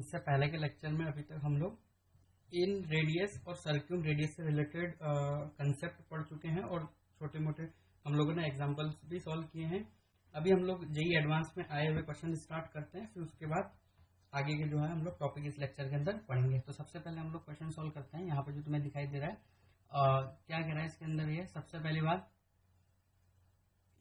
इससे पहले के लेक्चर में अभी तक हम लोग इन रेडियस और सर्क्यूम रेडियस से रिलेटेड कंसेप्ट पढ़ चुके हैं और छोटे मोटे हम लोगों ने एग्जांपल्स भी सॉल्व किए हैं। अभी हम लोग जेई एडवांस में आए हुए क्वेश्चन स्टार्ट करते हैं, फिर उसके बाद आगे के जो है हम लोग टॉपिक इस लेक्चर के अंदर पढ़ेंगे। तो सबसे पहले हम लोग क्वेश्चन सॉल्व करते हैं। यहाँ पर जो तुम्हें दिखाई दे रहा है क्या कह रहा है इसके अंदर, ये सबसे पहली बात,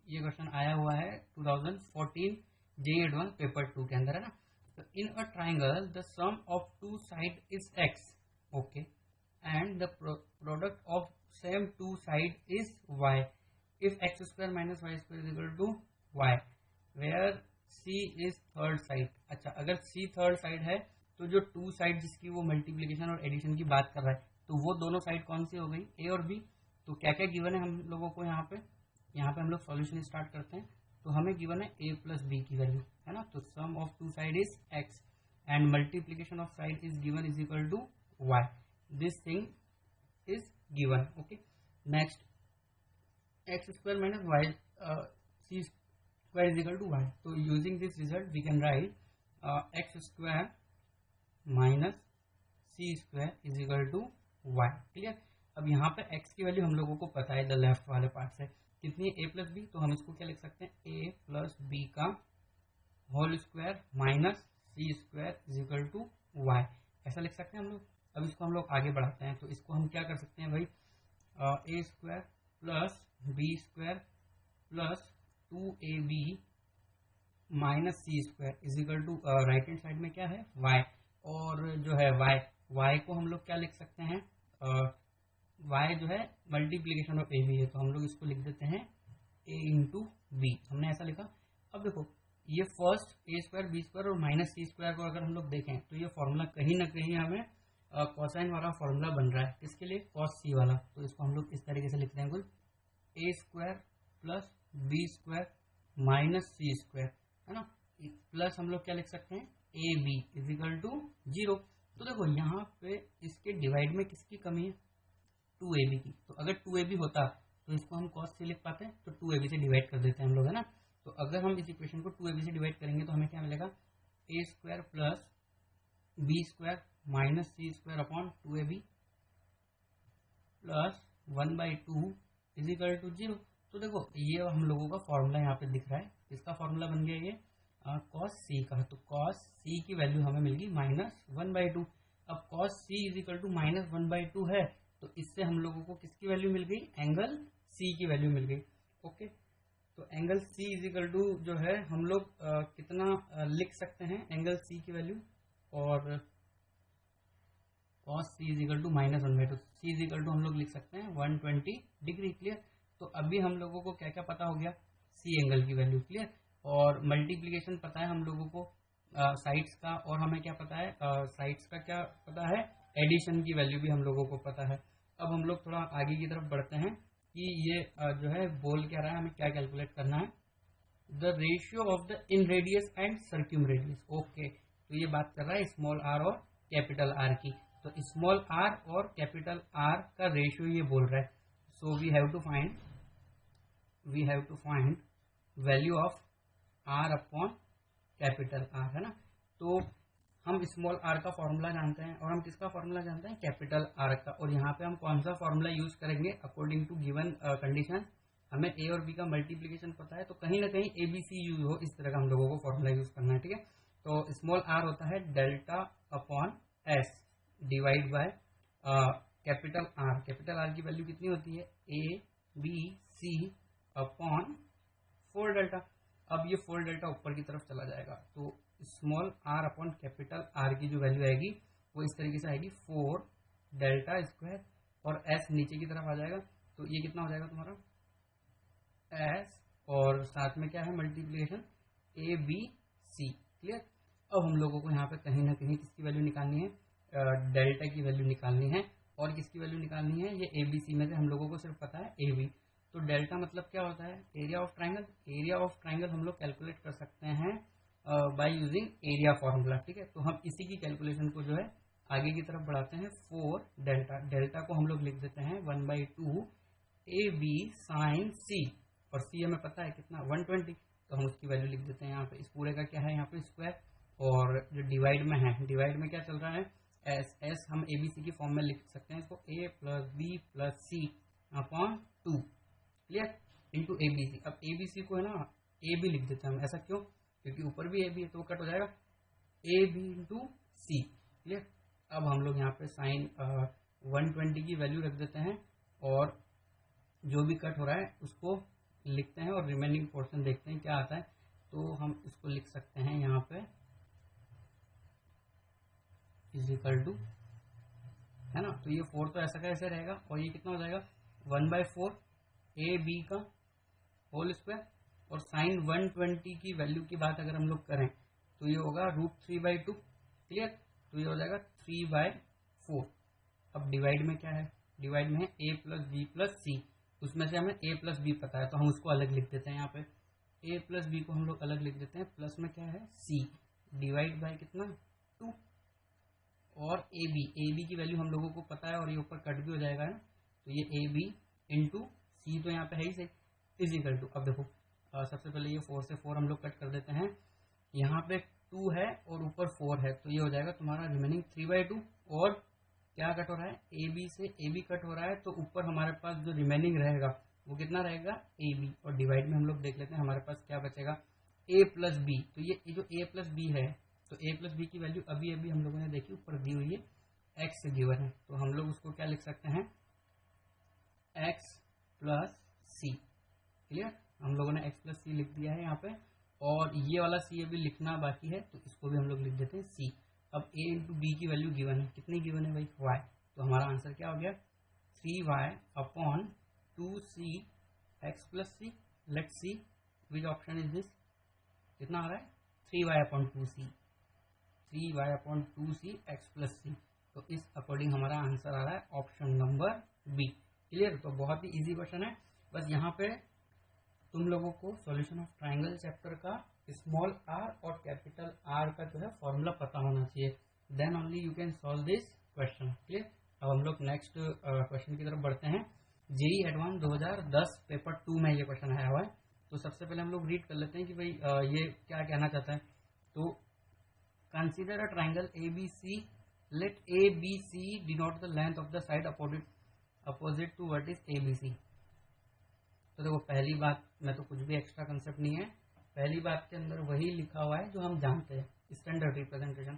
ये क्वेश्चन आया हुआ है 2014 जेई एडवांस पेपर 2 के अंदर, है ना। तो in a triangle the sum of two side is x, okay, and the product of same two side is y if x square minus y square is equal to y where c is third side. अच्छा, अगर सी third side है तो जो to side जिसकी वो multiplication और addition की बात कर रहा है, तो वो दोनों साइड कौन सी हो गई, ए और बी। तो क्या क्या गिवन है हम लोगों को यहाँ पे हम लोग सॉल्यूशन स्टार्ट करते हैं। तो हमें गिवन है a प्लस बी की वैल्यू, है ना। तो sum of two side is x and multiplication of side is given is equal to y। This thing is given, okay. Next, x square minus y c square is equal to y. तो using this result we can write x square minus C square is equal to y. Clear. अब यहाँ पे x की value हम लोगों को पता है द लेफ्ट वाले पार्ट से, कितनी a प्लस बी। तो हम इसको क्या लिख सकते हैं, a प्लस बी का whole square minus C square is equal to y, ऐसा लिख सकते हैं हम लोग। अब इसको हम लोग आगे बढ़ाते हैं, तो इसको हम क्या कर सकते हैं भाई, a square plus b square plus 2ab minus C square is equal to right hand side में क्या है y, और जो है y को हम लोग क्या लिख सकते हैं, y जो है मल्टीप्लीकेशन ऑफ ए बी है, तो हम लोग इसको लिख देते हैं a इंटू बी, हमने ऐसा लिखा। अब देखो, ये first a square b square और माइनस सी स्क्वायर को अगर हम लोग देखें तो ये फॉर्मूला कहीं ना कहीं हमें कॉसाइन वाला फॉर्मूला बन रहा है, किसके लिए, कॉस सी वाला। तो इसको हम लोग इस तरीके से लिखते हैं, कुल a square plus b square minus C square, है ना, प्लस हम लोग क्या लिख सकते हैं, a b is equal to 0। तो देखो यहाँ पे इसके डिवाइड में किसकी कमी है, 2ab की। तो अगर 2ab होता तो इसको हम cos से लिख पाते हैं, तो 2ab से डिवाइड कर देते हैं हम लोग, है ना। तो अगर हम इस इक्वेशन को 2ab से डिवाइड करेंगे तो हमें क्या मिलेगा, a square plus b square minus C square upon 2ab plus 1/2 is equal to 0। तो देखो ये हम लोगों का फॉर्मूला यहाँ पे दिख रहा है, इसका फॉर्मूला बन गया ये cos c का। तो cos c की वैल्यू हमें मिल गई माइनस 1/2। अब cos c is equal to minus 1/2 है, तो इससे हम लोगों को किसकी वैल्यू मिल गई, एंगल C की वैल्यू मिल गई, ओके। तो angle C is equal to जो है हम लोग कितना लिख सकते हैं एंगल C की वैल्यू, और cos C is equal to minus 1/2, C is equal to हम लोग लिख सकते हैं 120 डिग्री। क्लियर। तो अभी हम लोगों को क्या क्या पता हो गया, C एंगल की वैल्यू, क्लियर, और मल्टीप्लीकेशन पता है हम लोगों को साइड्स का, और हमें क्या पता है, साइड्स का क्या पता है, एडिशन की वैल्यू भी हम लोगों को पता है। अब हम लोग थोड़ा आगे की तरफ बढ़ते हैं कि ये जो है बोल क्या रहा है, हमें क्या कैलकुलेट करना है, the ratio of the inradius and circumradius, okay. तो ये बात कर रहा है स्मॉल आर और कैपिटल आर की। तो स्मॉल आर और कैपिटल आर का रेशियो ये बोल रहा है। So we have to find value of r upon capital R, है ना। तो हम स्मॉल आर का फॉर्मूला जानते हैं और हम किसका फॉर्मूला जानते हैं, कैपिटल आर का। और यहाँ पे हम कौन सा फॉर्मूला यूज करेंगे, अकॉर्डिंग टू गिवन कंडीशन। हमें ए और बी का मल्टीप्लीकेशन पता है, तो कहीं ना कहीं ए बी सी यूज हो, इस तरह का हम लोगों को फॉर्मूला यूज करना है, ठीक है। तो स्मॉल आर होता है delta upon S divide by capital R. Capital R की वैल्यू कितनी होती है, A B C upon 4 delta. अब ये 4 डेल्टा ऊपर की तरफ चला जाएगा, तो small R upon capital R की जो वैल्यू आएगी वो इस तरीके से आएगी 4 डेल्टा स्क्वायर, और एस नीचे की तरफ आ जाएगा। तो ये कितना हो जाएगा तुम्हारा एस, और साथ में क्या है multiplication A B C, clear. अब हम लोगों को यहाँ पे कहीं ना कहीं किसकी वैल्यू निकालनी है, डेल्टा की वैल्यू निकालनी है, और किसकी वैल्यू निकालनी है, ये ए बी सी में से हम लोगों को सिर्फ पता है ए बी। तो डेल्टा मतलब क्या होता है, area of triangle. Area of triangle हम लोग कैलकुलेट कर सकते हैं बाय यूजिंग एरिया फॉर्मूला, ठीक है। तो हम इसी की कैलकुलेशन को जो है आगे की तरफ बढ़ाते हैं, 4 डेल्टा, डेल्टा को हम लोग लिख देते हैं 1/2 ए बी साइन सी, और सी हमें पता है कितना 120, तो हम उसकी वैल्यू लिख देते हैं यहाँ पे। इस पूरे का क्या है यहाँ पे स्क्वायर, और जो डिवाइड में है, डिवाइड में क्या चल रहा है, एस एस हम ए बी सी की फॉर्म में लिख सकते हैं इसको, a plus B plus c upon 2, clear, into a B c. अब ए बी सी को है ना ए बी लिख देते हैं हम, ऐसा क्यों, क्योंकि ऊपर भी ए बी है तो वो कट हो जाएगा, A B into C, clear. अब हम लोग यहाँ पे साइन 120 की वैल्यू रख देते हैं और जो भी कट हो रहा है उसको लिखते हैं और रिमेनिंग पोर्शन देखते हैं क्या आता है। तो हम इसको लिख सकते हैं यहाँ पे इज इक्वल टू, है ना, तो ये 4 तो ऐसा कैसे रहेगा और ये कितना हो जाएगा 1/4 ए बी का होल स्क्वायर, और साइन 120 की वैल्यू की बात अगर हम लोग करें तो ये होगा √3/2, क्लियर, तो ये हो जाएगा 3/4। अब डिवाइड में क्या है, डिवाइड में है a प्लस बी प्लस सी, उसमें से हमें a प्लस बी पता है तो हम उसको अलग लिख देते हैं, यहाँ पे a प्लस बी को हम लोग अलग लिख देते हैं, प्लस में क्या है c, डिवाइड बाय कितना 2, और ए बी की वैल्यू हम लोगों को पता है और ये ऊपर कट भी हो जाएगा ना, तो ये ए बी इंटू सी तो यहाँ पे है ही सही, इज इक्वल टू, अब देखो सबसे पहले ये 4 से 4 हम लोग कट कर देते हैं, यहाँ पे 2 है और ऊपर 4 है तो ये हो जाएगा तुम्हारा रिमेनिंग 3/2, और क्या कट हो रहा है ए बी से ए बी कट हो रहा है, तो ऊपर हमारे पास जो रिमेनिंग रहेगा वो कितना रहेगा ए बी, और डिवाइड में हम लोग देख लेते हैं हमारे पास क्या बचेगा ए प्लस बी, तो ये जो ए प्लस बी है तो ए प्लस बी की वैल्यू अभी अभी हम लोगों ने देखी ऊपर दी हुई है, एक्स गिवन है, तो हम लोग उसको क्या लिख सकते हैं एक्स प्लस सी, क्लियर, हम लोगों ने एक्स प्लस सी लिख दिया है यहाँ पे, और ये वाला सी अभी लिखना बाकी है तो इसको भी हम लोग लिख देते हैं सी। अब a इंटू बी की वैल्यू गिवन है, कितनी गिवन है भाई y, तो हमारा आंसर क्या हो गया 3y upon 2c x plus c, let see which option is this, कितना आ रहा है 3y upon 2c, 3y upon 2c x plus c, तो इस अकॉर्डिंग हमारा आंसर आ रहा है ऑप्शन नंबर बी, क्लियर। तो बहुत ही इजी क्वेश्चन है, बस यहाँ पे तुम लोगों को सॉल्यूशन ऑफ ट्राइंगल चैप्टर का स्मॉल आर और कैपिटल आर का जो है फॉर्मूला पता होना चाहिए, then only you can solve this question, clear. अब हम लोग नेक्स्ट क्वेश्चन की तरफ बढ़ते हैं। जेई एडवांस 2010 पेपर 2 में ये क्वेश्चन आया हुआ है, तो सबसे पहले हम लोग रीड कर लेते हैं कि भाई ये क्या कहना चाहता है। तो consider a triangle A B C, let A B C denote the length of the side opposite to what is A B C. तो देखो पहली बात में तो कुछ भी एक्स्ट्रा कंसेप्ट नहीं है, पहली बात के अंदर वही लिखा हुआ है जो हम जानते हैं, स्टैंडर्ड रिप्रेजेंटेशन।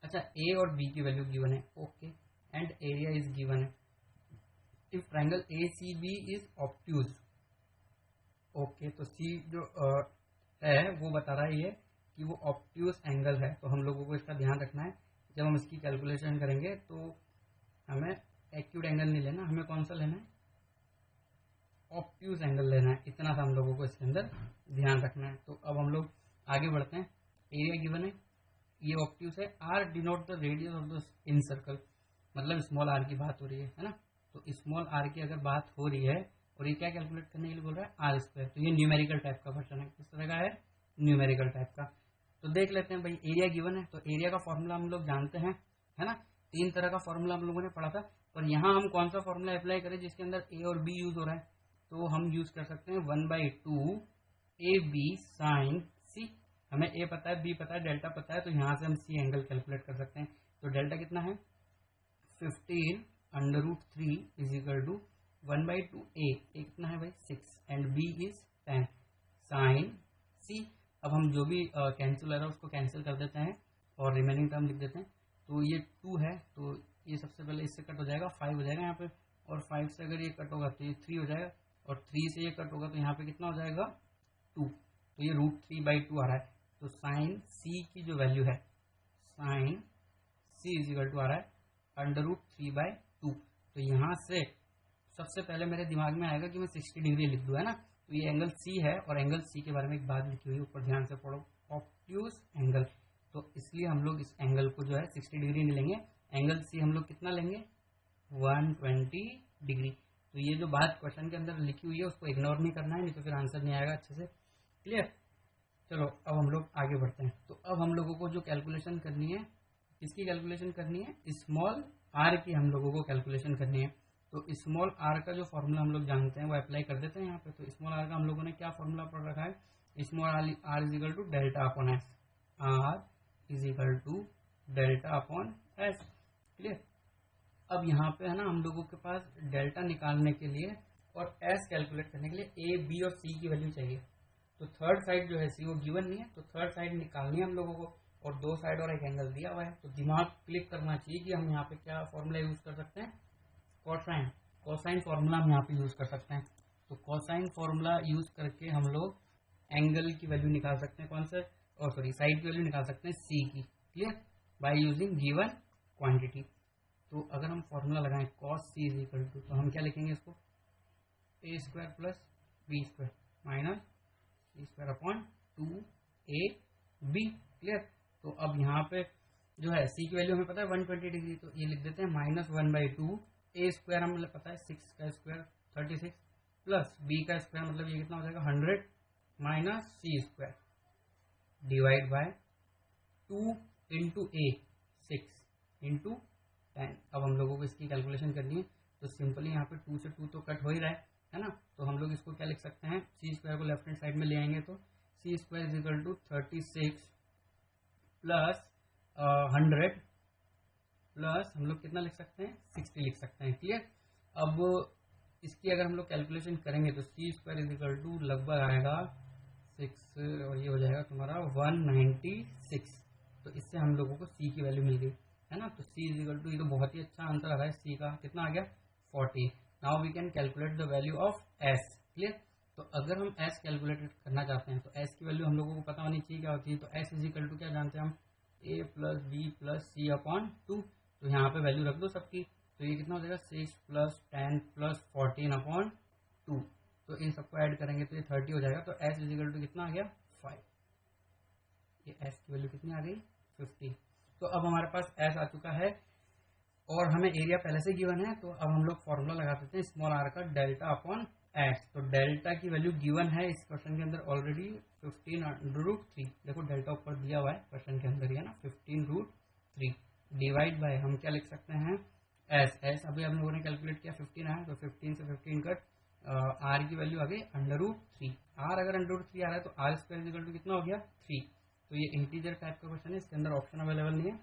अच्छा, ए और बी की वैल्यू गिवन है, okay, and area is given है। If triangle A C B is obtuse, okay, तो सी जो है वो बता रहा है ये कि वो ऑब्ट्यूज एंगल है, तो हम लोगों को इसका ध्यान रखना है जब हम इसकी कैलकुलेशन करेंगे तो हमें एक्यूट एंगल नहीं लेना, हमें कौन सा लेना है ऑब्ट्यूज एंगल लेना है, इतना सा हम लोगों को इसके अंदर ध्यान रखना है। तो अब हम लोग आगे बढ़ते हैं, एरिया गिवन है, ये ऑब्ट्यूज है, R denote the radius of the incircle, मतलब स्मॉल आर की बात हो रही है ना, तो स्मॉल आर की अगर बात हो रही है और ये क्या कैलकुलेट करने के लिए बोल रहा है आर स्क्वायर, तो ये न्यूमेरिकल टाइप का क्वेश्चन है, किस तरह का है न्यूमेरिकल टाइप का। तो देख लेते हैं भाई, एरिया गिवन है तो एरिया का फॉर्मूला हम लोग जानते हैं, है ना, 3 तरह का फॉर्मूला हम लोगों ने पढ़ा था, और यहाँ हम कौन सा फॉर्मूला अप्लाई करें जिसके अंदर ए और बी यूज हो रहा है, तो हम यूज कर सकते हैं 1/2 ए बी साइन सी, हमें ए पता है बी पता है डेल्टा पता है, तो यहाँ से हम सी एंगल कैलकुलेट कर सकते हैं। तो डेल्टा कितना है 15√3 इज इक्वल टू 1/2 ए कितना है भाई 6 एंड बी इज 10 साइन सी। अब हम जो भी कैंसिल हो रहा है उसको कैंसिल कर देते हैं और रिमेनिंग टर्म लिख देते हैं। तो ये 2 है तो ये सबसे पहले इससे कट हो जाएगा, 5 हो जाएगा यहाँ पे, और 5 से अगर ये कट होगा तो ये 3 हो जाएगा, और 3 से ये कट होगा तो यहाँ पे कितना हो जाएगा 2, तो ये √3/2 आ रहा है। तो साइन सी की जो वैल्यू है sine C is equal to आ रहा है √3/2। तो यहाँ से सबसे पहले मेरे दिमाग में आएगा कि मैं 60 डिग्री लिख दूँ, है ना, तो ये एंगल सी है, और एंगल सी के बारे में एक बात लिखी हुई है ऊपर, ध्यान से पढ़ो, ऑब्ट्यूज एंगल, तो इसलिए हम लोग इस एंगल को जो है 60 डिग्री नहीं लेंगे, एंगल सी हम लोग कितना लेंगे 120 डिग्री। तो ये जो बात क्वेश्चन के अंदर लिखी हुई है उसको इग्नोर नहीं करना है, नहीं तो फिर आंसर नहीं आएगा अच्छे से, क्लियर। चलो अब हम लोग आगे बढ़ते हैं। तो अब हम लोगों को जो कैलकुलेशन करनी है, किसकी कैलकुलेशन करनी है, स्मॉल आर की हम लोगों को कैलकुलेशन करनी है। तो स्मॉल आर का जो फॉर्मूला हम लोग जानते हैं वो अप्लाई कर देते हैं यहाँ पे। तो स्मॉल आर का हम लोगों ने क्या फॉर्मूला पढ़ रखा है, small R is equal to delta upon S, R is equal to delta upon S. Clear. अब यहाँ पे है ना हम लोगों के पास डेल्टा निकालने के लिए और एस कैलकुलेट करने के लिए ए, बी और सी की वैल्यू चाहिए। तो थर्ड साइड जो है सी वो गिवन नहीं है, तो थर्ड साइड निकालनी है हम लोगों को, और दो साइड और एक एंगल दिया हुआ है। तो दिमाग क्लिक करना चाहिए कि हम यहाँ पे क्या फॉर्मूला यूज कर सकते हैं, कोसाइन। कोसाइन फॉर्मूला हम यहाँ पे यूज कर सकते हैं। तो कोसाइन फॉर्मूला यूज करके हम लोग एंगल की वैल्यू निकाल सकते हैं, कौन सा, और सॉरी साइड की वैल्यू निकाल सकते हैं सी की। Clear, by using given quantity. तो अगर हम फॉर्मूला लगाएं cos C is equal to, तो हम क्या लिखेंगे इसको, a square plus b square minus C square upon 2 AB। Clear. तो अब यहाँ पे जो है सी की वैल्यू हमें पता है 120 डिग्री, तो ये लिख देते हैं -1/2 ए स्क्वायर, हमें पता है 6 का स्क्वायर 36 प्लस बी का स्क्वायर मतलब ये कितना हो जाएगा 100 minus C square divide by 2 into A 6 into 10। अब हम लोगों को इसकी कैलकुलेशन करनी है, तो सिंपली यहाँ पे 2 से 2 तो कट हो ही रहा है ना। तो हम लोग इसको क्या लिख सकते हैं, सी स्क्वायर को लेफ्ट हैंड साइड में ले आएंगे तो c square is equal to 36 plus 100 plus हम लोग कितना लिख सकते हैं 60 लिख सकते हैं। क्लियर। अब इसकी अगर हम लोग कैलकुलेशन करेंगे तो c square is equal to लगभग आएगा 6 और ये हो जाएगा तुम्हारा 196। तो इससे हम लोगों को सी की वैल्यू मिल गई है ना। तो सी इज इक्वल टू, ये तो बहुत ही अच्छा आंसर आ रहा है सी का, कितना आ गया 40। Now we can calculate the value of S. Clear. तो अगर हम एस कैलकुलेट करना चाहते हैं तो एस की वैल्यू हम लोगों को पता होनी चाहिए क्या होती है। तो एस इज इक्वल टू क्या जानते हैं हम, ए plus B plus c upon 2। तो यहाँ पे वैल्यू रख दो सबकी, तो ये कितना हो जाएगा 6 प्लस 10 प्लस 14 अपॉन 2। तो इन सबको ऐड करेंगे तो ये 30 हो जाएगा। तो एस इज इक्वल टू कितना आ गया 5। ये एस की वैल्यू कितनी आ गई 50। तो अब हमारे पास एस आ चुका है और हमें एरिया पहले से गिवन है, तो अब हम लोग फॉर्मूला लगा देते हैं स्मॉल आर का, डेल्टा अपॉन एस। तो डेल्टा की वैल्यू गिवन है इस क्वेश्चन के अंदर ऑलरेडी 15√3। देखो डेल्टा ऊपर दिया हुआ है क्वेश्चन के अंदर ही है ना, 15√3 डिवाइड बाय हम क्या लिख सकते हैं एस। एस अभी हम लोगों ने कैलकुलेट किया 15 आया, तो 15 से 15 कट, आर की वैल्यू आ गई √3। आर अगर √3 आ रहा है तो आर स्क्वायर इक्वल टू कितना हो गया 3। तो ये इंटीजर टाइप का क्वेश्चन है, इसके अंदर ऑप्शन अवेलेबल नहीं है,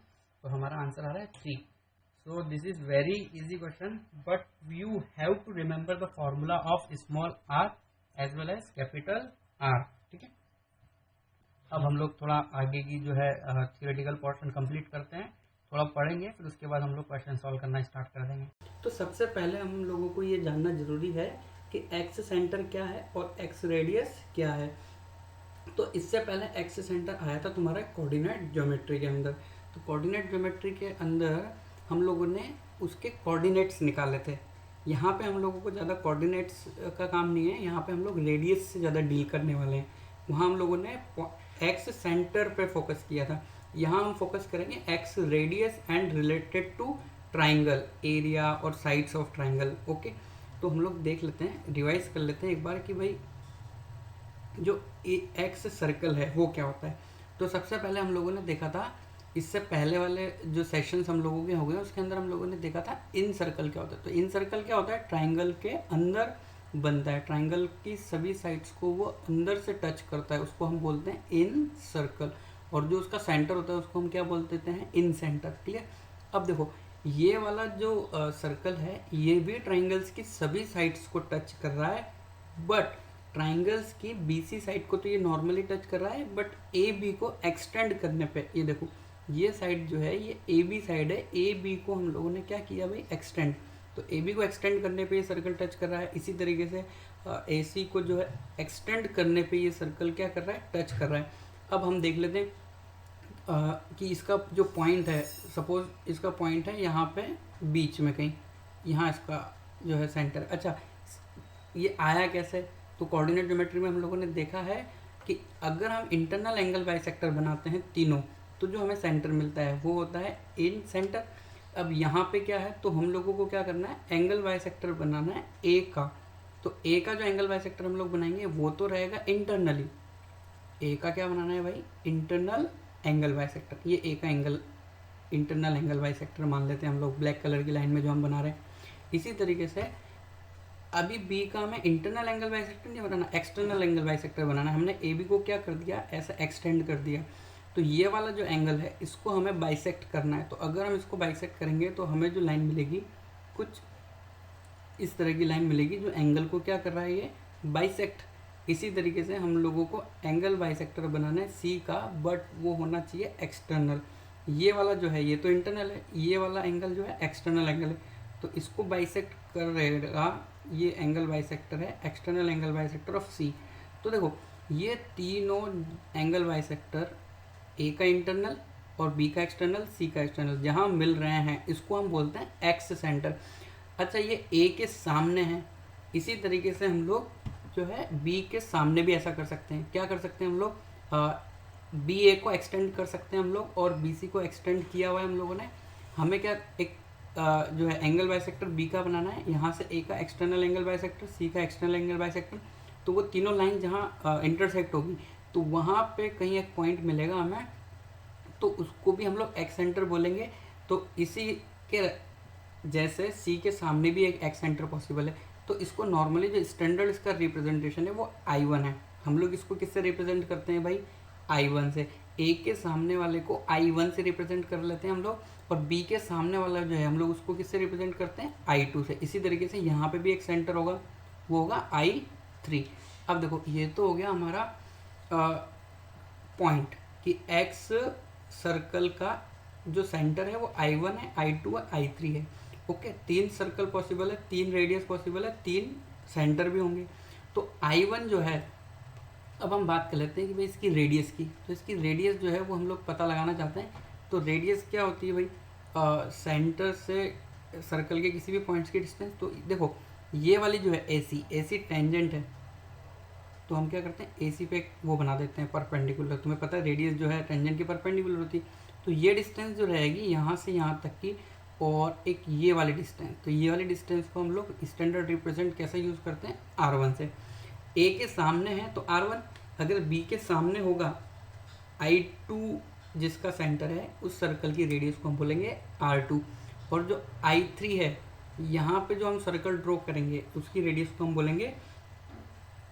तो हमारा आंसर आ रहा है 3। So this is very easy question, but you have to remember the formula of small r as well as capital R। ठीक है। अब हम लोग थोड़ा आगे की जो है थियोरेटिकल पोर्शन कंप्लीट करते हैं, थोड़ा पढ़ेंगे, फिर उसके बाद हम लोग क्वेश्चन सॉल्व करना स्टार्ट कर देंगे। तो सबसे पहले हम लोगों को ये जानना जरूरी है कि एक्स सेंटर क्या है और एक्स रेडियस क्या है। तो इससे पहले एक्स सेंटर आया था तुम्हारा कोऑर्डिनेट ज्योमेट्री के अंदर। तो कोऑर्डिनेट ज्योमेट्री के अंदर हम लोगों ने उसके कोऑर्डिनेट्स निकाले थे। यहाँ पे हम लोगों को ज़्यादा कोऑर्डिनेट्स का काम नहीं है, यहाँ पे हम लोग रेडियस से ज़्यादा डील करने वाले हैं। वहाँ हम लोगों ने एक्स सेंटर पे फोकस किया था, यहाँ हम फोकस करेंगे ex radius and related to triangle, area और साइड्स ऑफ ट्राइंगल। ओके, तो हम लोग देख लेते हैं, रिवाइज कर लेते हैं एक बार कि भाई जो एक्स सर्कल है वो क्या होता है। तो सबसे पहले हम लोगों ने देखा था, इससे पहले वाले जो सेशंस हम लोगों के हो गए उसके अंदर हम लोगों ने देखा था इन सर्कल क्या होता है। तो इन सर्कल क्या होता है, ट्राइंगल के अंदर बनता है, ट्राइंगल की सभी साइड्स को वो अंदर से टच करता है, उसको हम बोलते हैं इन सर्कल। और जो उसका सेंटर होता है उसको हम क्या बोल देते हैं, इन सेंटर। क्लियर। अब देखो ये वाला जो सर्कल है ये भी ट्राइंगल्स की सभी साइड्स को टच कर रहा है, बट ट्राइंगल्स की BC साइड को तो ये नॉर्मली टच कर रहा है, बट AB को एक्सटेंड करने पे ये देखो ये साइड जो है ये AB साइड है, AB को हम लोगों ने क्या किया भाई एक्सटेंड। तो AB को एक्सटेंड करने पे ये सर्कल टच कर रहा है। इसी तरीके से AC को जो है एक्सटेंड करने पे ये सर्कल क्या कर रहा है, टच कर रहा है। अब हम देख लेते हैं कि इसका जो पॉइंट है, सपोज इसका पॉइंट है यहाँ पे बीच में कहीं, यहाँ इसका जो है सेंटर। अच्छा ये आया कैसे, तो कोऑर्डिनेट ज्योमेट्री में हम लोगों ने देखा है कि अगर हम इंटरनल एंगल बाइसेक्टर बनाते हैं तीनों, तो जो हमें सेंटर मिलता है वो होता है इन सेंटर। अब यहाँ पे क्या है, तो हम लोगों को क्या करना है, एंगल बाइसेक्टर बनाना है ए का। तो ए का जो एंगल बाइसेक्टर हम लोग बनाएंगे वो तो रहेगा इंटरनली। ए का क्या बनाना है भाई, इंटरनल एंगल बाइसेक्टर। ये ए का एंगल इंटरनल एंगल बाइसेक्टर मान लेते हैं हम लोग, ब्लैक कलर की लाइन में जो हम बना रहे हैं। इसी तरीके से अभी बी का हमें इंटरनल एंगल बाइसेक्टर नहीं बनाना, एक्सटर्नल एंगल बाइसेक्टर बनाना है। हमने ए बी को क्या कर दिया, ऐसा एक्सटेंड कर दिया। तो ये वाला जो एंगल है इसको हमें बाइसेक्ट करना है। तो अगर हम इसको बाइसेक्ट करेंगे तो हमें जो लाइन मिलेगी कुछ इस तरह की लाइन मिलेगी जो एंगल को क्या कर रहा है, ये बाइसेक्ट। इसी तरीके से हम लोगों को एंगल बाइसेक्टर बनाना है सी का, बट वो होना चाहिए एक्सटर्नल। ये वाला जो है ये तो इंटरनल है, ये वाला एंगल जो है एक्सटर्नल एंगल है। तो इसको बाइसेक्ट कर रहेगा, ये एंगल बाइसेक्टर है, एक्सटर्नल एंगल बाइसेक्टर ऑफ सी। तो देखो ये तीनों एंगल बाइसेक्टर, ए का इंटरनल और बी का एक्सटर्नल, सी का एक्सटर्नल, जहाँ मिल रहे हैं इसको हम बोलते हैं एक्स सेंटर। अच्छा ये ए के सामने है, इसी तरीके से हम लोग जो है बी के सामने भी ऐसा कर सकते हैं। क्या कर सकते हैं हम लोग, बी ए को एक्सटेंड कर सकते हैं हम लोग, और बी सी को एक्सटेंड किया हुआ है हम लोगों ने। हमें क्या एक जो है एंगल बाइसेक्टर बी का बनाना है, यहाँ से ए का एक्सटर्नल एंगल बाइसेक्टर, सी का एक्सटर्नल एंगल बाइसेक्टर। तो वो तीनों लाइन जहाँ इंटरसेक्ट होगी तो वहाँ पे कहीं एक पॉइंट मिलेगा हमें, तो उसको भी हम लोग एक्स सेंटर बोलेंगे। तो इसी के जैसे सी के सामने भी एक एक्स सेंटर पॉसिबल है। तो इसको नॉर्मली जो स्टैंडर्ड इसका रिप्रेजेंटेशन है वो I1 है। हम लोग इसको किससे रिप्रेजेंट करते हैं भाई, I1 से। ए के सामने वाले को I1 से रिप्रेजेंट कर लेते हैं हम लोग, और बी के सामने वाला जो है हम लोग उसको किससे रिप्रेजेंट करते हैं, I2 से। इसी तरीके से यहाँ पे भी एक सेंटर होगा, वो होगा I3। अब देखो ये तो हो गया हमारा पॉइंट कि एक्स सर्कल का जो सेंटर है वो I1 है, I2 है, I3 है। ओके, 3 सर्कल पॉसिबल है, 3 रेडियस पॉसिबल है, 3 सेंटर भी होंगे। तो I1 जो है, अब हम बात कर लेते हैं कि भाई इसकी रेडियस की। तो इसकी रेडियस जो है वो हम लोग पता लगाना चाहते हैं। तो रेडियस क्या होती है भाई, सेंटर से सर्कल के किसी भी पॉइंट्स की डिस्टेंस। तो देखो ये वाली जो है AC टेंजेंट है, तो हम क्या करते हैं AC पे वो बना देते हैं परपेंडिकुलर। तुम्हें पता है रेडियस जो है टेंजेंट की परपेंडिकुलर होती है। तो ये डिस्टेंस जो रहेगी यहाँ से यहाँ तक की, और एक ये वाली डिस्टेंस, तो ये वाली डिस्टेंस को हम लोग स्टैंडर्ड रिप्रेजेंट कैसे यूज़ करते हैं, R1 से। A के सामने है तो R1, अगर B के सामने होगा I2 जिसका सेंटर है, उस सर्कल की रेडियस को हम बोलेंगे R2, और जो I3 है यहाँ पे जो हम सर्कल ड्रॉ करेंगे उसकी रेडियस को हम बोलेंगे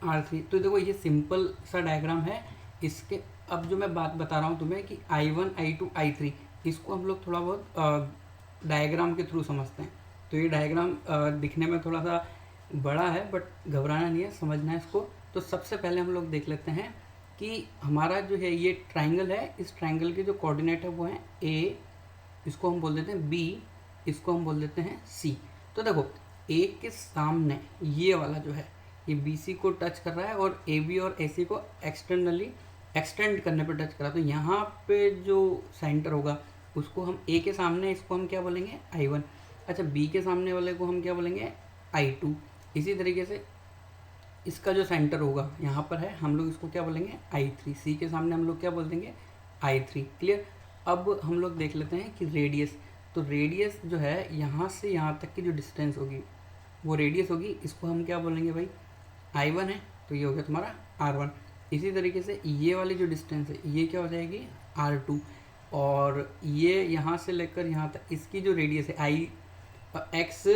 R3। तो देखो ये सिंपल सा डायग्राम है इसके। अब जो मैं बात बता रहा हूँ तुम्हें कि I1, I2, I3, इसको हम लोग थोड़ा बहुत डायग्राम के थ्रू समझते हैं। तो ये डायग्राम दिखने में थोड़ा सा बड़ा है, बट घबराना नहीं है, समझना है इसको। तो सबसे पहले हम लोग देख लेते हैं कि हमारा जो है ये ट्राइंगल है, इस ट्राइंगल के जो कोऑर्डिनेट है वो है A, इसको हम बोल देते हैं B, इसको हम बोल देते हैं C। तो देखो A के सामने ये वाला जो है ये BC को टच कर रहा है, और AB और AC को एक्सटर्नली एक्सटेंड करने पर टच कर रहा है। तो यहाँ पे जो सेंटर होगा उसको हम A के सामने, इसको हम क्या बोलेंगे, I1। अच्छा B के सामने वाले को हम क्या बोलेंगे, I2। इसी तरीके से इसका जो सेंटर होगा यहाँ पर है, हम लोग इसको क्या बोलेंगे, I3। C के सामने हम लोग क्या बोल देंगे, I3। क्लियर। अब हम लोग देख लेते हैं कि रेडियस। तो रेडियस जो है यहाँ से यहाँ तक की जो डिस्टेंस होगी वो रेडियस होगी, इसको हम क्या बोलेंगे भाई, I1 है, तो ये हो गया तुम्हारा R1। इसी तरीके से ये वाली जो डिस्टेंस है ये क्या हो जाएगी, R2, और ये यहाँ से लेकर यहाँ तक इसकी जो रेडियस है X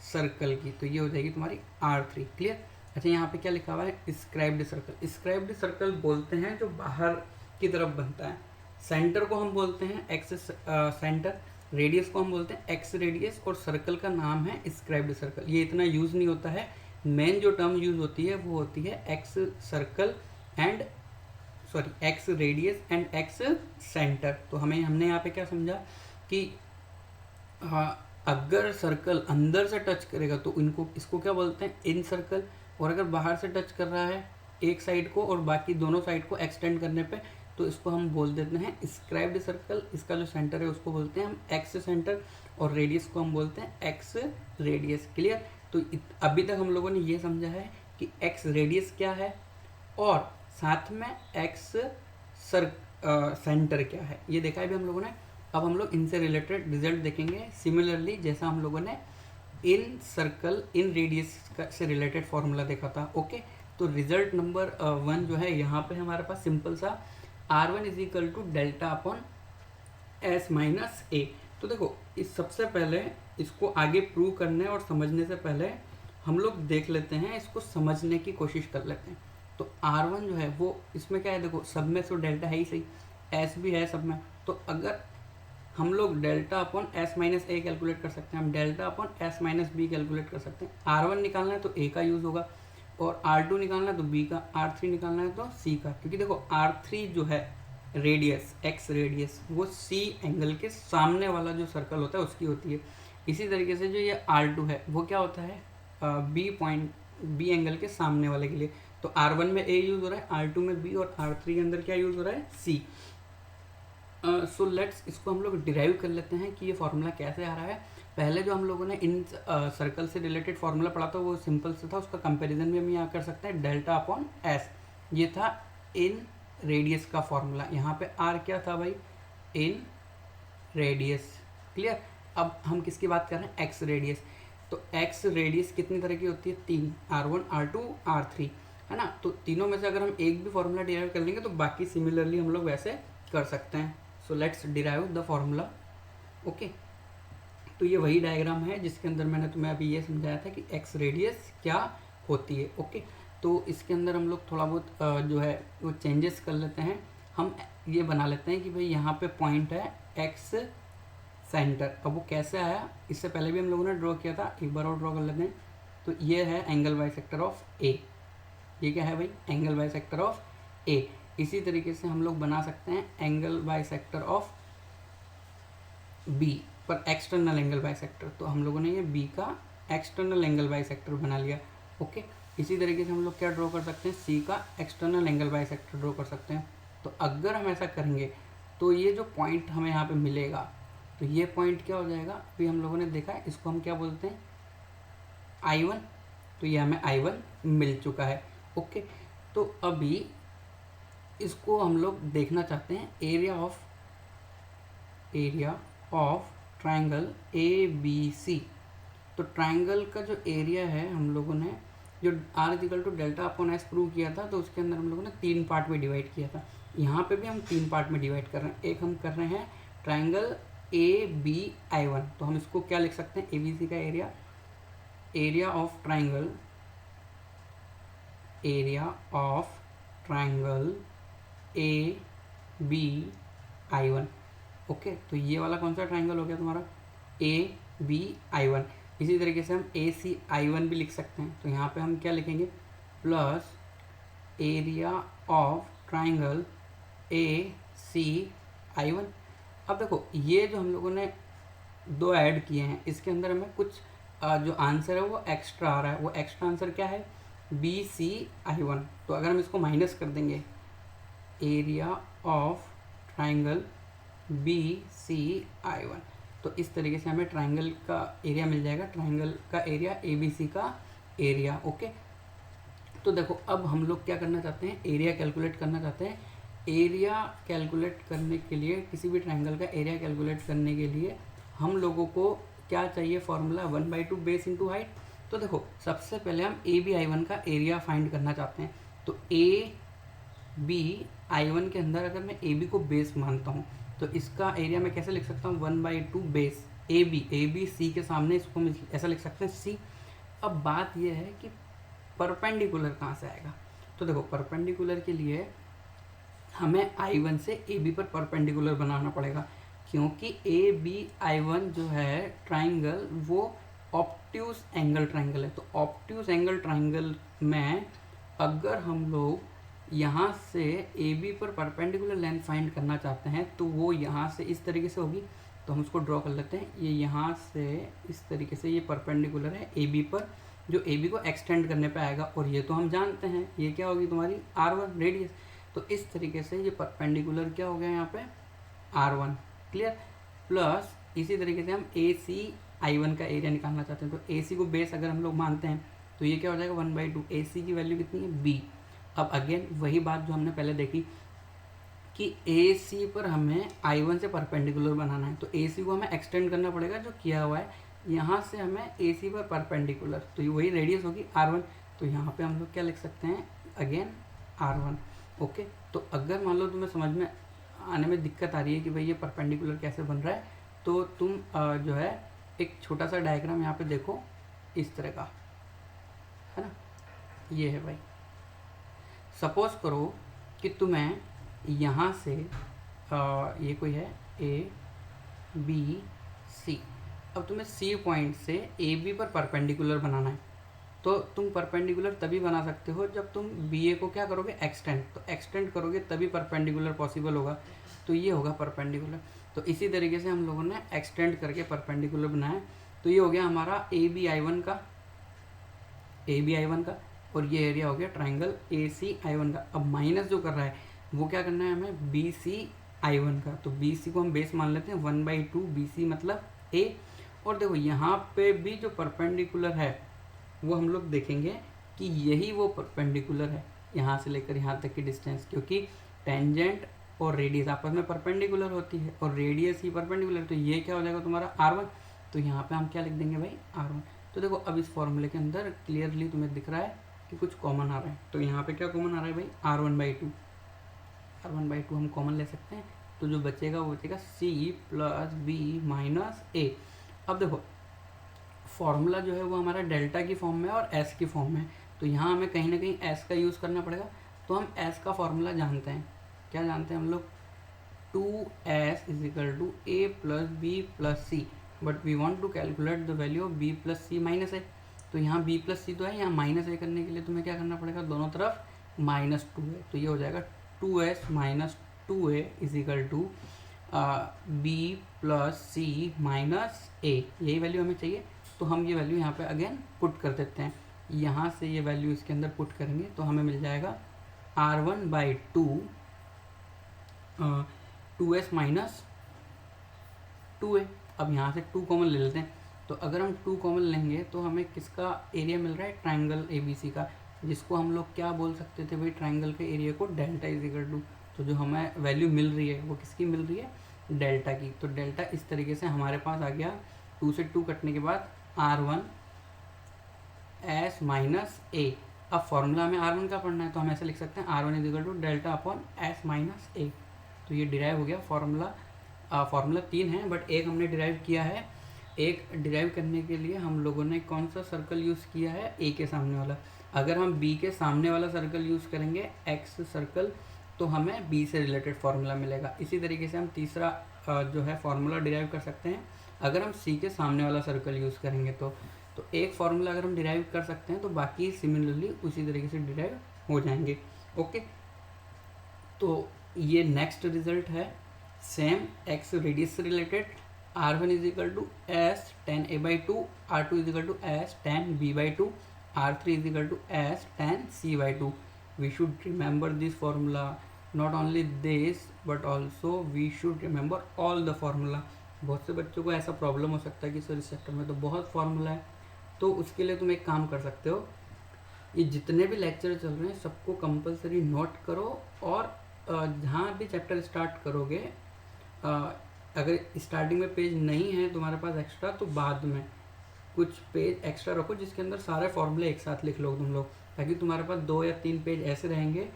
सर्कल की, तो ये हो जाएगी तुम्हारी R3। क्लियर। अच्छा यहाँ पे क्या लिखा हुआ है, स्क्राइब्ड सर्कल। स्क्राइब्ड सर्कल बोलते हैं जो बाहर की तरफ बनता है। सेंटर को हम बोलते हैं X सेंटर, रेडियस को हम बोलते हैं X रेडियस, और सर्कल का नाम है स्क्राइब्ड सर्कल। ये इतना यूज़ नहीं होता है, मेन जो टर्म यूज़ होती है वो होती है X circle and X radius and X centre. तो हमने यहाँ पे क्या समझा कि अगर सर्कल अंदर से टच करेगा तो इसको क्या बोलते हैं, इन सर्कल, और अगर बाहर से टच कर रहा है एक साइड को और बाकी दोनों साइड को एक्सटेंड करने पे, तो इसको हम बोल देते हैं स्क्राइब्ड सर्कल। इसका जो सेंटर है उसको बोलते हैं हम X सेंटर, और रेडियस को हम बोलते हैं X रेडियस। क्लियर। तो अभी तक हम लोगों ने ये समझा है कि X रेडियस क्या है, और साथ में X सेंटर क्या है, ये देखा है भी हम लोगों ने। अब हम लोग इनसे रिलेटेड रिजल्ट देखेंगे। सिमिलरली जैसा हम लोगों ने इन सर्कल इन रेडियस से रिलेटेड फॉर्मूला देखा था। ओके, तो रिजल्ट नंबर 1 जो है यहाँ पे हमारे पास सिंपल सा R1 is equal to delta upon S minus A। तो देखो इस सबसे पहले इसको आगे प्रूव करने और समझने से पहले हम लोग देख लेते हैं, इसको समझने की कोशिश कर लेते हैं। तो R1 जो है वो इसमें क्या है, देखो सब में तो डेल्टा है ही सही, एस भी है सब में, तो अगर हम लोग delta upon S minus A calculate कर सकते हैं, हम delta upon S minus B calculate कर सकते हैं। R1 निकालना है तो ए का यूज़ होगा, और R2 निकालना है तो बी का, R3 निकालना है तो सी का, क्योंकि देखो R3 जो है रेडियस, एक्स रेडियस, वो सी एंगल के सामने वाला जो सर्कल होता है उसकी होती है। इसी तरीके से जो ये R2 है वो क्या होता है, बी पॉइंट, बी एंगल के सामने वाले के लिए। तो R1 में ए यूज़ हो रहा है, R2 में बी, और R3 के अंदर क्या यूज़ हो रहा है, सी। सो लेट्स इसको हम लोग डिराइव कर लेते हैं कि ये फार्मूला कैसे आ रहा है। पहले जो हम लोगों ने इन सर्कल से रिलेटेड फार्मूला पढ़ा था वो सिंपल से था, उसका कंपैरिजन भी हम यहाँ कर सकते हैं, डेल्टा अपॉन एस। ये था इन रेडियस का फार्मूला, यहाँ पे आर क्या था भाई, इन रेडियस। क्लियर। अब हम किसकी बात कर रहे हैं, एक्स रेडियस। तो एक्स रेडियस कितनी तरह की होती है, 3, R1 R2 R3, है ना। तो तीनों में से अगर हम एक भी फार्मूला डिराइव कर लेंगे तो बाकी सिमिलरली हम लोग वैसे कर सकते हैं। So let's derive the formula. Okay, तो ये वही डायग्राम है जिसके अंदर मैंने तुम्हें अभी ये समझाया था कि एक्स रेडियस क्या होती है। ओके, तो इसके अंदर हम लोग थोड़ा बहुत जो है वो चेंजेस कर लेते हैं। हम ये बना लेते हैं कि भाई यहाँ पे पॉइंट है एक्स सेंटर। अब वो कैसे आया, इससे पहले भी हम लोगों ने ड्रॉ किया था, एक बार और ड्रॉ कर लेते हैं। तो ये है एंगल बाइसेक्टर ऑफ ए। ये क्या है भाई, एंगल बाइसेक्टर ऑफ ए। इसी तरीके से हम लोग बना सकते हैं एंगल बाइसेक्टर ऑफ बी, पर एक्सटर्नल एंगल बाइसेक्टर। तो हम लोगों ने ये बी का एक्सटर्नल एंगल बाइसेक्टर बना लिया। ओके, इसी तरीके से हम लोग क्या ड्रॉ कर सकते हैं, सी का एक्सटर्नल एंगल बाइसेक्टर ड्रॉ कर सकते हैं। तो अगर हम ऐसा करेंगे तो ये जो पॉइंट हमें यहाँ पे मिलेगा, तो ये पॉइंट क्या हो जाएगा, अभी हम लोगों ने देखा है, इसको हम क्या बोलते हैं, I1। तो ये हमें I1 मिल चुका है। ओके, तो अभी इसको हम लोग देखना चाहते हैं एरिया ऑफ ट्रायंगल ABC। तो ट्रायंगल का जो एरिया है हम लोगों ने जो R equal to delta upon S prove किया था, तो उसके अंदर हम लोगों ने 3 पार्ट में डिवाइड किया था। यहाँ पे भी हम 3 पार्ट में डिवाइड कर रहे हैं। एक हम कर रहे हैं ट्रायंगल ABI1, तो हम इसको क्या लिख सकते हैं, ABC का area of triangle ABI1। Okay, तो ये वाला कौन सा ट्रायंगल हो गया तुम्हारा, ABI1। इसी तरीके से हम ACI1 भी लिख सकते हैं। तो यहाँ पे हम क्या लिखेंगे, plus area of triangle ACI1। अब देखो ये जो हम लोगों ने 2 ऐड किए हैं, इसके अंदर हमें कुछ जो आंसर है वो एक्स्ट्रा आ रहा है। वो एक्स्ट्रा आंसर क्या है, BCI1। तो अगर हम इसको माइनस कर देंगे, एरिया ऑफ ट्रायंगल BCI1, तो इस तरीके से हमें ट्रायंगल का एरिया मिल जाएगा, ट्रायंगल का एरिया ABC का एरिया। ओके, तो देखो अब हम लोग क्या करना चाहते हैं, एरिया कैलकुलेट करना चाहते हैं। एरिया कैलकुलेट करने के लिए, किसी भी ट्रायंगल का एरिया कैलकुलेट करने के लिए हम लोगों को क्या चाहिए, फॉर्मूला 1/2 बेस इंटू हाइट। तो देखो सबसे पहले हम ABI1 का एरिया फाइंड करना चाहते हैं। तो ABI1 के अंदर अगर मैं AB को बेस मानता हूँ तो इसका एरिया मैं कैसे लिख सकता हूँ, 1/2 बेस AB C के सामने इसको हम ऐसा लिख सकते हैं C। अब बात यह है कि परपेंडिकुलर कहाँ से आएगा। तो देखो परपेंडिकुलर के लिए हमें I1 से AB पर परपेंडिकुलर बनाना पड़ेगा, क्योंकि ABI1 जो है ट्रायंगल वो ऑब्ट्यूज एंगल ट्रायंगल है। तो ऑब्ट्यूज एंगल ट्रायंगल में अगर हम लोग यहाँ से AB पर परपेंडिकुलर लेंथ फाइंड करना चाहते हैं तो वो यहाँ से इस तरीके से होगी। तो हम उसको ड्रॉ कर लेते हैं, ये यहाँ से इस तरीके से ये परपेंडिकुलर है AB पर, जो AB को एक्सटेंड करने पे आएगा। और ये तो हम जानते हैं ये क्या होगी तुम्हारी R1 रेडियस। तो इस तरीके से ये परपेंडिकुलर क्या हो गया यहाँ पे, R1। क्लियर। प्लस इसी तरीके से हम ACI1 का एरिया निकालना चाहते हैं। तो AC को बेस अगर हम लोग मानते हैं तो ये क्या हो जाएगा, 1/2। AC की वैल्यू कितनी है, B। अब अगेन वही बात जो हमने पहले देखी कि AC पर हमें I1 से परपेंडिकुलर बनाना है, तो AC को हमें एक्सटेंड करना पड़ेगा, जो किया हुआ है। यहाँ से हमें AC पर परपेंडिकुलर, तो ये वही रेडियस होगी R1। तो यहाँ पे हम लोग क्या लिख सकते हैं, अगेन R1। ओके, तो अगर मान लो तुम्हें समझ में आने में दिक्कत आ रही है कि भाई ये परपेंडिकुलर कैसे बन रहा है, तो तुम जो है एक छोटा सा डायग्राम यहाँ पे देखो, इस तरह का है ना, ये है भाई। सपोज करो कि तुम्हें यहाँ से ये कोई है ए बी सी। अब तुम्हें सी पॉइंट से ए बी पर परपेंडिकुलर बनाना है, तो तुम परपेंडिकुलर तभी बना सकते हो जब तुम बी ए को क्या करोगे, एक्सटेंड। तो एक्सटेंड करोगे तभी परपेंडिकुलर पॉसिबल होगा, तो ये होगा परपेंडिकुलर। तो इसी तरीके से हम लोगों ने एक्सटेंड करके परपेंडिकुलर बनाया। तो ये हो गया हमारा ए बी आई वन का, और ये एरिया हो गया triangle A C I one का। अब माइनस जो कर रहा है वो क्या करना है हमें, बी सी आई वन का। तो बी सी को हम बेस मान लेते हैं 1/2 बी सी मतलब ए। और देखो यहाँ पे भी जो परपेंडिकुलर है वो हम लोग देखेंगे कि यही वो परपेंडिकुलर है यहाँ से लेकर यहाँ तक की डिस्टेंस, क्योंकि टेंजेंट और रेडियस आपस में परपेंडिकुलर होती है और रेडियस ही परपेंडिकुलर। तो ये क्या हो जाएगा तुम्हारा R1। तो यहाँ पे हम क्या लिख देंगे भाई, R1। तो देखो अब इस फॉर्मूले के अंदर क्लियरली तुम्हें दिख रहा है कि कुछ कॉमन आ रहा है। तो यहाँ पे क्या कॉमन आ रहा है भाई, R1/2 हम कॉमन ले सकते हैं। तो जो बचेगा वो बचेगा C + B - A। अब देखो फॉर्मूला जो है वो हमारा डेल्टा की फॉर्म में और एस की फॉर्म में, तो यहाँ हमें कहीं ना कहीं एस का यूज़ करना पड़ेगा। तो हम एस का फॉर्मूला जानते हैं, क्या जानते हैं हम लोग, 2s = a + b + c, but we want to calculate the value of b + c - a। तो यहाँ b + c तो है, यहाँ -a करने के लिए तुम्हें क्या करना पड़ेगा, दोनों तरफ -2 है। तो ये हो जाएगा 2s - 2a = b + c - a। यही वैल्यू हमें चाहिए। तो हम ये वैल्यू यहाँ पे अगेन पुट कर देते हैं। यहाँ से ये वैल्यू इसके अंदर पुट करेंगे तो हमें मिल जाएगा R1/2 2s - 2a। अब यहाँ से 2 कॉमन ले लेते हैं। तो अगर हम 2 कॉमन लेंगे तो हमें किसका एरिया मिल रहा है, ट्राइंगल ABC का, जिसको हम लोग क्या बोल सकते थे भाई, ट्राइंगल के एरिया को डेल्टा = तो जो हमें वैल्यू मिल रही है वो किसकी मिल रही है, डेल्टा की। तो डेल्टा इस तरीके से हमारे पास आ गया। 2 से 2 कटने के बाद R1s - a। अब फॉर्मूला हमें R1 का पढ़ना है तो हम ऐसे लिख सकते हैं R1 = डेल्टा/s - a। तो ये डिराइव हो गया फॉर्मूला 3 है, बट एक हमने डिराइव किया है। एक डिराइव करने के लिए हम लोगों ने कौन सा सर्कल यूज़ किया है, ए के सामने वाला। अगर हम बी के सामने वाला सर्कल यूज़ करेंगे, एक्स सर्कल, तो हमें बी से रिलेटेड फार्मूला मिलेगा। इसी तरीके से हम तीसरा जो है फार्मूला डिराइव कर सकते हैं अगर हम सी के सामने वाला सर्कल यूज़ करेंगे। तो एक फार्मूला अगर हम डिराइव कर सकते हैं तो बाकी सिमिलरली उसी तरीके से डिराइव हो जाएंगे। ओके, तो ये नेक्स्ट रिजल्ट है सेम, एक्स रेडियस से related. R1 = s tan a/2, R2 = s tan b/2, R3 = s tan c/2. We should remember this formula. Not only this but also we should remember all the formula. बहुत से बच्चों को ऐसा problem हो सकता है कि सर इस चैप्टर में तो बहुत फार्मूला है। तो उसके लिए तुम एक काम कर सकते हो, ये जितने भी लेक्चर चल रहे हैं सबको कंपलसरी नोट करो, और जहाँ भी चैप्टर स्टार्ट करोगे, अगर स्टार्टिंग में पेज नहीं है तुम्हारे पास एक्स्ट्रा, तो बाद में कुछ पेज एक्स्ट्रा रखो जिसके अंदर सारे फॉर्मूले एक साथ लिख लो तुम लोग, ताकि तुम्हारे पास 2 या 3 पेज ऐसे रहेंगे,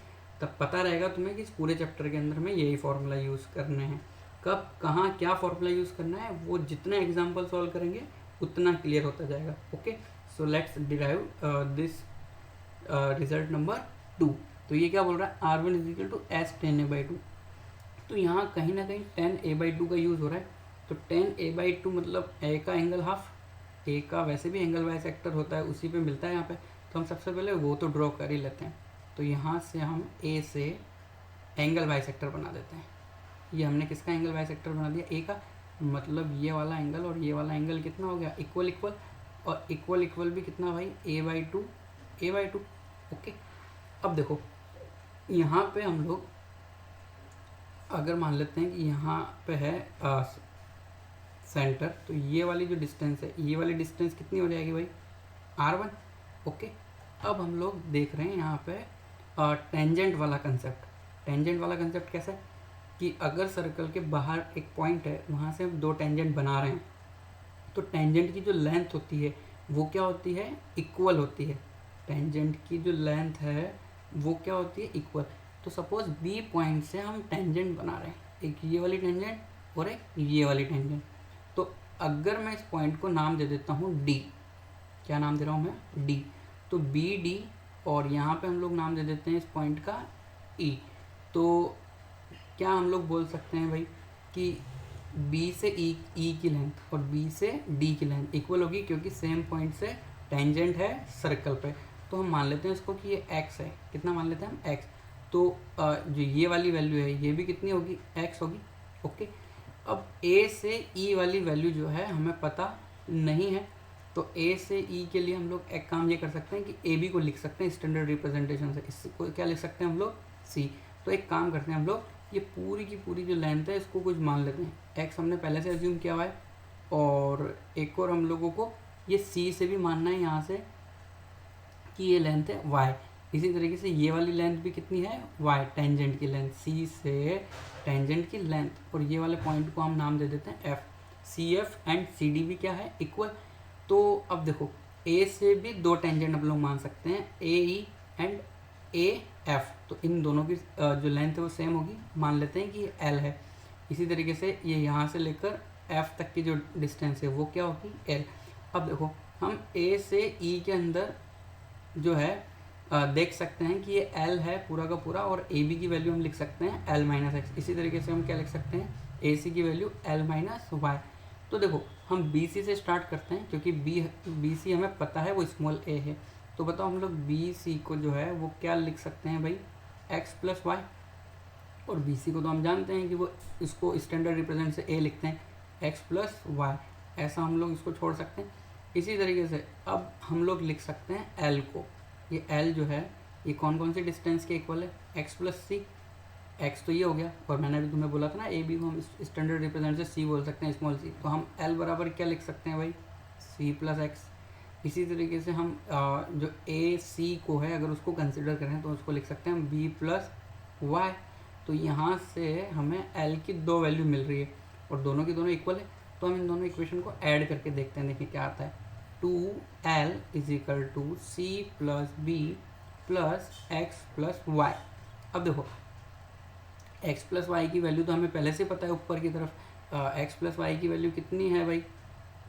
तब पता रहेगा तुम्हें कि इस पूरे चैप्टर के अंदर में यही फार्मूला यूज़ करने हैं। कब कहाँ क्या फार्मूला यूज़ करना है वो जितने एग्जाम्पल सॉल्व करेंगे उतना क्लियर होता जाएगा। Okay, so let's derive this result number 2। तो ये क्या बोल रहा है, R1 = s tan a/2। तो यहाँ कहीं ना कहीं tan a/2 का यूज़ हो रहा है। तो tan a/2 मतलब a का एंगल हाफ, a का वैसे भी एंगल बाइसेक्टर होता है, उसी पे मिलता है यहाँ पे। तो हम सबसे पहले वो तो ड्रॉ कर ही लेते हैं। तो यहाँ से हम a से एंगल बाइसेक्टर बना देते हैं। ये हमने किसका एंगल बाइसेक्टर बना दिया, a का, मतलब ये वाला एंगल और ये वाला एंगल कितना हो गया, इक्वल इक्वल, और इक्वल इक्वल भी कितना भाई, a/2। ओके, अब देखो यहाँ पे हम लोग अगर मान लेते हैं कि यहाँ पे है सेंटर, तो ये वाली जो डिस्टेंस है, ये वाली डिस्टेंस कितनी हो जाएगी भाई, R1। ओके, अब हम लोग देख रहे हैं यहाँ पे टेंजेंट वाला कंसेप्ट। टेंजेंट वाला कंसेप्ट कैसे, कि अगर सर्कल के बाहर एक पॉइंट है, वहाँ से हम 2 टेंजेंट बना रहे हैं, तो टेंजेंट की जो लेंथ होती है वो क्या होती है, इक्वल होती है। टेंजेंट की जो लेंथ है वो क्या होती है, इक्वल। तो सपोज B पॉइंट से हम टेंजेंट बना रहे हैं, एक ये वाली टेंजेंट और एक ये वाली टेंजेंट। तो अगर मैं इस पॉइंट को नाम दे देता हूँ D, क्या नाम दे रहा हूँ मैं, D, तो BD, और यहाँ पे हम लोग नाम दे देते हैं इस पॉइंट का E। तो क्या हम लोग बोल सकते हैं भाई कि बी से ई की लेंथ और बी से डी की लेंथ इक्वल होगी, क्योंकि सेम पॉइंट से टेंजेंट है सर्कल पे। तो हम मान लेते हैं इसको कि ये एक्स है। कितना मान लेते हैं हम? एक्स। तो जो ये वाली वैल्यू है ये भी कितनी होगी? एक्स होगी। ओके, अब ए से ई वाली वैल्यू जो है हमें पता नहीं है, तो ए से ई के लिए हम लोग एक काम ये कर सकते हैं कि ए बी को लिख सकते हैं स्टैंडर्ड रिप्रेजेंटेशन से। इसको क्या लिख सकते हैं हम लोग? सी। तो एक काम करते हैं हम लोग, ये पूरी की पूरी जो लेंथ है इसको कुछ मान लेते हैं। एक्स हमने पहले से एज्यूम किया हुआ है, और एक और हम लोगों को ये सी से भी मानना है यहाँ से कि ये लेंथ है वाई। इसी तरीके से ये वाली लेंथ भी कितनी है? वाई, टेंजेंट की लेंथ, सी से टेंजेंट की लेंथ। और ये वाले पॉइंट को हम नाम दे देते हैं F. C F and C D भी क्या है? इक्वल। तो अब देखो, ए से भी दो टेंजेंट हम लोग मान सकते हैं, ए ई एंड ए एफ। तो इन दोनों की जो लेंथ है वो सेम होगी, मान लेते हैं कि ये एल है। इसी तरीके से ये यहाँ से लेकर एफ तक की जो डिस्टेंस है वो क्या होगी? एल। अब देखो, हम ए से ई के अंदर जो है देख सकते हैं कि ये एल है पूरा का पूरा, और ए बी की वैल्यू हम लिख सकते हैं एल माइनस एक्स। इसी तरीके से हम क्या लिख सकते हैं? ए सी की वैल्यू एल माइनस वाई। तो देखो, हम बी सी से स्टार्ट करते हैं, क्योंकि बी सी हमें पता है वो स्मॉल ए है। तो बताओ हम लोग बी सी को जो है वो क्या लिख सकते हैं भाई? X plus Y. और बी सी को तो हम जानते हैं कि वो इसको स्टैंडर्ड रिप्रेजेंट से ए लिखते हैं, एक्स प्लस वाई। ऐसा हम लोग इसको छोड़ सकते हैं। इसी तरीके से अब हम लोग लिख सकते हैं एल को। ये एल जो है ये कौन कौन से डिस्टेंस के इक्वल है? एक्स प्लस सी। एक्स तो ये हो गया, और मैंने अभी तुम्हें बोला था ना ए बी को हम स्टैंडर्ड रिप्रेजेंट से सी बोल सकते हैं, स्मॉल सी। तो हम एल बराबर क्या लिख सकते हैं भाई? C plus X. इसी तरीके से हम जो ए सी को है अगर उसको कंसिडर करें तो उसको लिख सकते हैं हम बी प्लस वाई। तो यहाँ से हमें एल की दो वैल्यू मिल रही है और दोनों की दोनों इक्वल है। तो हम इन दोनों इक्वेशन को ऐड करके देखते हैं, देखिए क्या आता है। 2L is equal to C plus B plus X plus Y. अब देखो, एक्स प्लस वाई की वैल्यू तो हमें पहले से पता है ऊपर की तरफ। एक्स प्लस वाई की वैल्यू कितनी है भाई?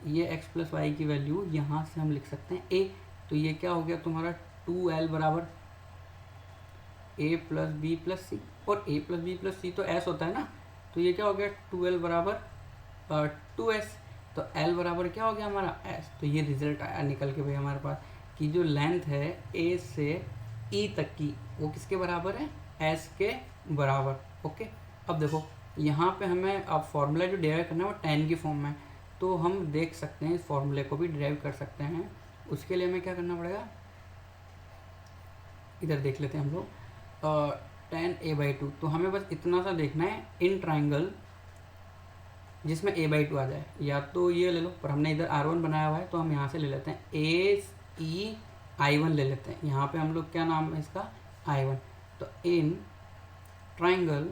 ये एक्स प्लस वाई की वैल्यू यहाँ से हम लिख सकते हैं ए। तो ये क्या हो गया तुम्हारा? 2L बराबर ए प्लस बी प्लस सी। और ए प्लस बी प्लस सी तो एस होता है ना, तो ये क्या हो गया? 2L बराबर 2S। तो L बराबर क्या हो गया हमारा? S। तो ये रिजल्ट आया निकल के भाई हमारे पास कि जो लेंथ है A से E तक की वो किसके बराबर है? S के बराबर। ओके, अब देखो यहाँ पे हमें अब फॉर्मूला जो डिराइव करना है वो tan की फॉर्म में है, तो हम देख सकते हैं इस फॉर्मूले को भी डिराइव कर सकते हैं। उसके लिए हमें क्या करना पड़ेगा? इधर देख लेते हैं हम लोग, tan a/2। तो हमें बस इतना सा देखना है इन ट्राइंगल जिसमें a/2 आ जाए, या तो ये ले लो, पर हमने इधर r1 बनाया हुआ है तो हम यहाँ से ले लेते हैं AEI1 ले लेते हैं। यहाँ पे हम लोग क्या नाम है इसका? I1। तो इन ट्राइंगल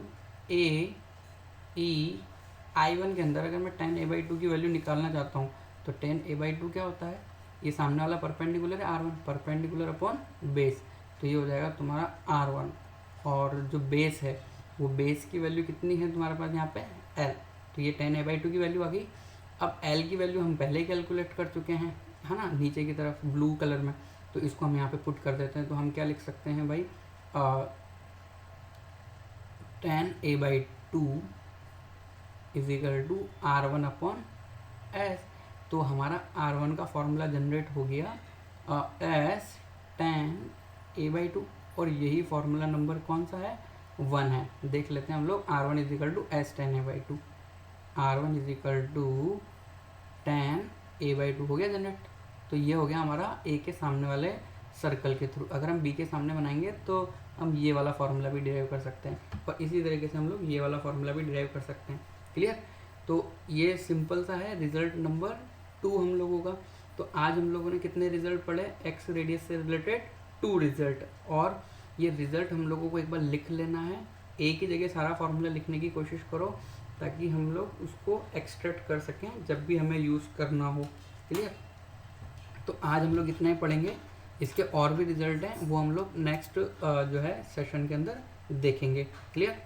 AEI1 के अंदर अगर मैं tan a/2 की वैल्यू निकालना चाहता हूँ तो tan a/2 क्या होता है? ये सामने वाला परपेंडिकुलर है r1, परपेंडिकुलर अपॉन बेस। तो ये हो जाएगा तुम्हारा r1, और जो बेस है वो बेस की वैल्यू कितनी है तुम्हारे पास यहाँ पे? L। तो ये tan a/2 की वैल्यू आ गई। अब L की वैल्यू हम पहले ही कैलकुलेट कर चुके हैं, है ना, नीचे की तरफ ब्लू कलर में। तो इसको हम यहाँ पे पुट कर देते हैं। तो हम क्या लिख सकते हैं भाई? tan a/2 is equal to r1 upon s। तो हमारा r1 का फॉर्मूला जनरेट हो गया s tan a/2, और यही फॉर्मूला नंबर कौन सा है? 1 है। देख लेते हैं हम लोग, r1 is equal to s tan a/2, r1 is equal to tan a/2 हो गया जनरेट। तो ये हो गया हमारा a के सामने वाले सर्कल के थ्रू। अगर हम b के सामने बनाएंगे तो हम ये वाला फार्मूला भी डिराइव कर सकते हैं, और इसी तरीके से हम लोग ये वाला फार्मूला भी डिराइव कर सकते हैं। क्लियर? तो ये सिंपल सा है रिजल्ट नंबर 2 हम लोगों का। तो आज हम लोगों ने कितने रिजल्ट पढ़े? एक्स रेडियस से रिलेटेड 2 रिजल्ट, और ये रिजल्ट हम लोगों को एक बार लिख लेना है। ए की जगह सारा फार्मूला लिखने की कोशिश करो ताकि हम लोग उसको एक्सट्रैक्ट कर सकें जब भी हमें यूज़ करना हो। क्लियर? तो आज हम लोग इतना ही पढ़ेंगे, इसके और भी रिजल्ट हैं वो हम लोग नेक्स्ट जो है सेशन के अंदर देखेंगे। क्लियर?